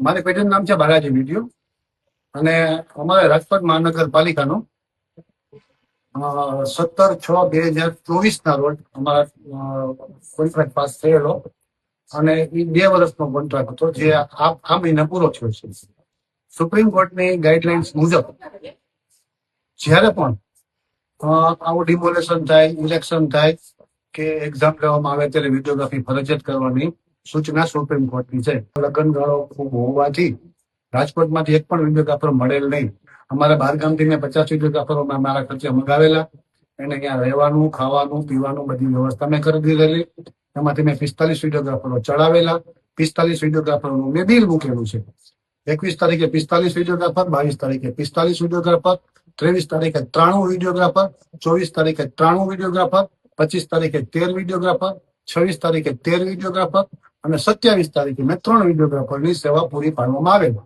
મારી પેઢીનું નામ છે બાલાજી વિડીયો અને અમારે રાજકોટ મહાનગરપાલિકાનો 17/6/2024 ના રોજ અમારા કોન્ટ્રાક્ટ પાસ થયેલો અને એ 2 વર્ષનો કોન્ટ્રાક્ટ હતો જે આ મહિને પૂરો થયો છે. સુપ્રીમ કોર્ટની ગાઈડલાઇન્સ મુજબ જ્યારે પણ આવું ડિમોલેશન થાય, ઇલેક્શન થાય કે એક્ઝામ લેવામાં આવે ત્યારે વિડીયોગ્રાફી ફરજિયાત કરવાની સૂચના સુપ્રીમ કોર્ટની છે. લગ્નગાળો ખૂબ હોવાથી રાજકોટમાંથી એક પણ વિડીયોગ્રાફર મળેલ નહીં. અમારા બહારગામથી મેં 50 વિડીયોગ્રાફરો મારા ખર્ચે મંગાવેલા. એને ત્યાં રહેવાનું, ખાવાનું, પીવાનું બધી વ્યવસ્થા મેં કરી દીધેલી. એમાંથી મેં 45 વિડીયોગ્રાફરો ચડાવેલા. 45 વિડીયોગ્રાફરોનું મેં બિલ મૂકેલું છે. 21 તારીખે 45 વિડીયોગ્રાફર, 22 તારીખે 45 વિડીયોગ્રાફર, 23 તારીખે 93 વિડીયોગ્રાફર, 24 તારીખે 93 વિડીયોગ્રાફર, 25 તારીખે 13 વિડીયોગ્રાફર, 26 તારીખે 13 વિડીયોગ્રાફર અને 27 તારીખે મેં 3 વિડીયોગ્રાફરની સેવા પૂરી પાડવામાં આવેલી.